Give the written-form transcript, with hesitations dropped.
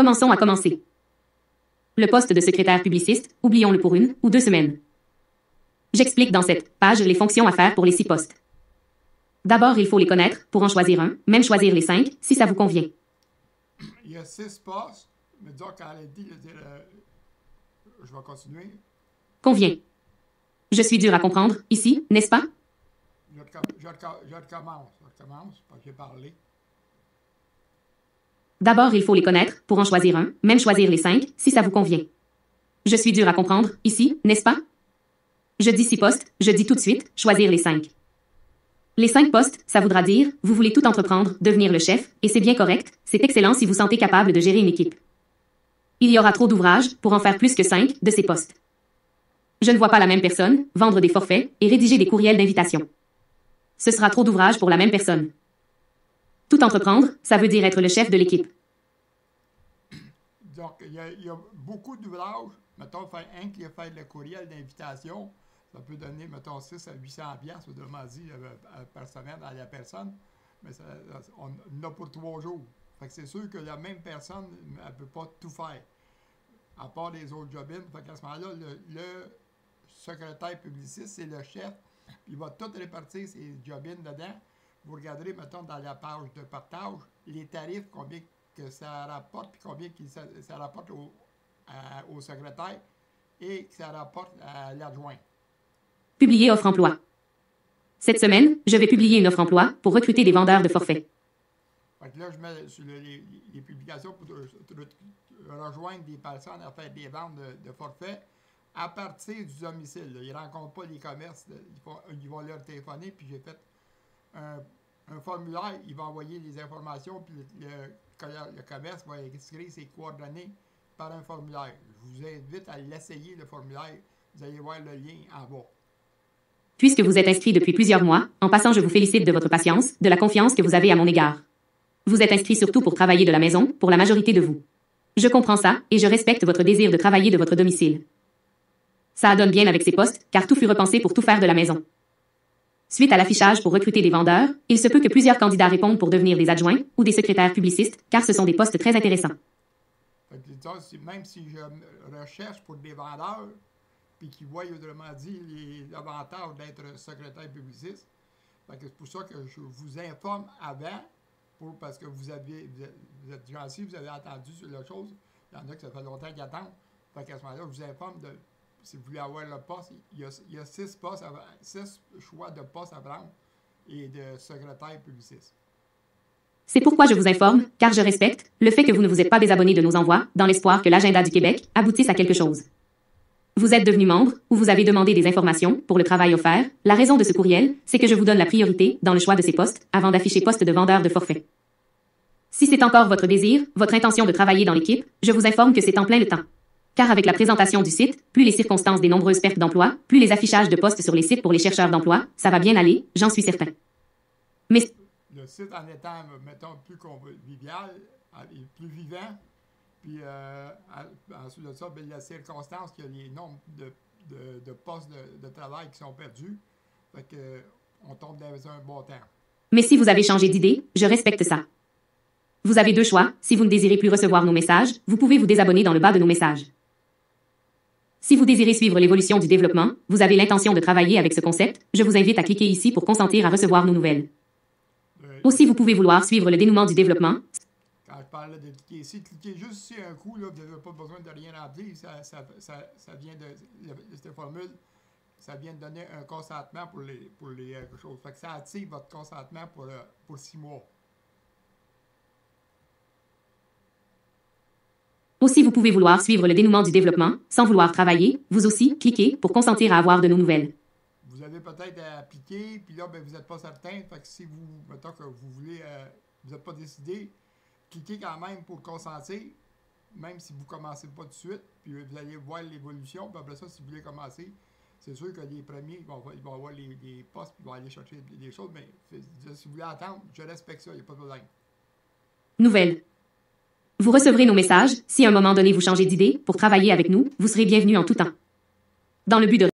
Commençons à commencer. Le poste de secrétaire publiciste, oublions-le pour 1 ou 2 semaines. J'explique dans cette page les fonctions à faire pour les 6 postes. D'abord, il faut les connaître pour en choisir un, même choisir les 5 si ça vous convient. Il y a 6 postes, mais disons qu'en réalité, je vais continuer. Convient. Je suis dur à comprendre, ici, n'est-ce pas? Je recommence, parce que j'ai parlé. D'abord, il faut les connaître pour en choisir un, même choisir les 5 si ça vous convient. Je suis dur à comprendre, ici, n'est-ce pas? Je dis 6 postes, je dis tout de suite, choisir les 5. Les 5 postes, ça voudra dire, vous voulez tout entreprendre, devenir le chef, et c'est bien correct, c'est excellent si vous sentez capable de gérer une équipe. Il y aura trop d'ouvrages pour en faire plus que 5 de ces postes. Je ne vois pas la même personne vendre des forfaits et rédiger des courriels d'invitation. Ce sera trop d'ouvrages pour la même personne. Tout entreprendre, ça veut dire être le chef de l'équipe. Donc, il y a beaucoup d'ouvrages. Mettons, faire un qui a fait le courriel d'invitation, ça peut donner, mettons, 6 à 800 piastres, autrement dit, par semaine à la personne. Mais on en a pour 3 jours. Fait que c'est sûr que la même personne, elle ne peut pas tout faire. À part les autres job-in. Fait qu'à ce moment-là, le secrétaire publiciste, c'est le chef. Il va tout répartir ses job-in dedans. Vous regarderez, mettons, dans la page de partage, les tarifs, combien que ça rapporte, puis combien que ça rapporte au secrétaire et que ça rapporte à l'adjoint. Publier offre emploi. Cette semaine, je vais publier une offre emploi pour recruter des vendeurs de forfaits. Fait que là, je mets sur les publications pour rejoindre des personnes à faire des ventes de forfaits à partir du domicile. Là. Ils ne rencontrent pas les commerces. Ils vont leur téléphoner, puis j'ai fait un formulaire. Il va envoyer les informations, puis le commerce va inscrire ses coordonnées par un formulaire. Je vous invite à l'essayer, le formulaire. Vous allez voir le lien en bas. Puisque vous êtes inscrit depuis plusieurs mois, en passant, je vous félicite de votre patience, de la confiance que vous avez à mon égard. Vous êtes inscrit surtout pour travailler de la maison, pour la majorité de vous. Je comprends ça, et je respecte votre désir de travailler de votre domicile. Ça adonne bien avec ces postes, car tout fut repensé pour tout faire de la maison. Suite à l'affichage pour recruter des vendeurs, il se peut que plusieurs candidats répondent pour devenir des adjoints ou des secrétaires publicistes, car ce sont des postes très intéressants. Même si je recherche pour des vendeurs, puis qui voient autrement dit l'avantage d'être secrétaire publiciste, c'est pour ça que je vous informe avant, parce que vous êtes gentil, vous avez entendu sur la chose. Il y en a que ça fait longtemps qu'ils attendent. Fait qu'à ce moment-là, je vous informe si vous voulez avoir le poste, il y a 6 choix de postes à prendre et de secrétaire publiciste. C'est pourquoi je vous informe, car je respecte le fait que vous ne vous êtes pas désabonné de nos envois, dans l'espoir que l'agenda du Québec aboutisse à quelque chose. Vous êtes devenu membre, ou vous avez demandé des informations pour le travail offert. La raison de ce courriel, c'est que je vous donne la priorité dans le choix de ces postes, avant d'afficher poste de vendeur de forfait. Si c'est encore votre désir, votre intention de travailler dans l'équipe, je vous informe que c'est en plein le temps. Car avec la présentation du site, plus les circonstances des nombreuses pertes d'emploi, plus les affichages de postes sur les sites pour les chercheurs d'emploi, ça va bien aller, j'en suis certain. Mais le site en étant, mettons, plus convivial, plus vivant, puis ensuite de ça, bien, la circonstance qu'il y a les nombres de postes de travail qui sont perdus, fait que on tombe dans un bon temps. Mais si vous avez changé d'idée, je respecte ça. Vous avez 2 choix, si vous ne désirez plus recevoir nos messages, vous pouvez vous désabonner dans le bas de nos messages. Si vous désirez suivre l'évolution du développement, vous avez l'intention de travailler avec ce concept, je vous invite à cliquer ici pour consentir à recevoir nos nouvelles. Aussi, vous pouvez vouloir suivre le dénouement du développement. Quand je parlais de cliquer ici, cliquez juste ici un coup, là, vous n'avez pas besoin de rien remplir, ça vient de cette formule, ça vient de donner un consentement pour les choses. Fait que ça active votre consentement pour 6 mois. Aussi, vous pouvez vouloir suivre le dénouement du développement, sans vouloir travailler, vous aussi, cliquez pour consentir à avoir de nos nouvelles. Vous avez peut-être à appliquer, puis là, ben, vous n'êtes pas certain, fait que si mettons que vous voulez, vous n'êtes pas décidé, cliquez quand même pour consentir, même si vous ne commencez pas tout de suite, puis vous allez voir l'évolution, puis après ça, si vous voulez commencer, c'est sûr que les premiers, ils vont avoir les postes, puis ils vont aller chercher des choses, mais si vous voulez attendre, je respecte ça, il n'y a pas de problème. Nouvelle. Vous recevrez nos messages, si à un moment donné vous changez d'idée, pour travailler avec nous, vous serez bienvenu en tout temps. Dans le but de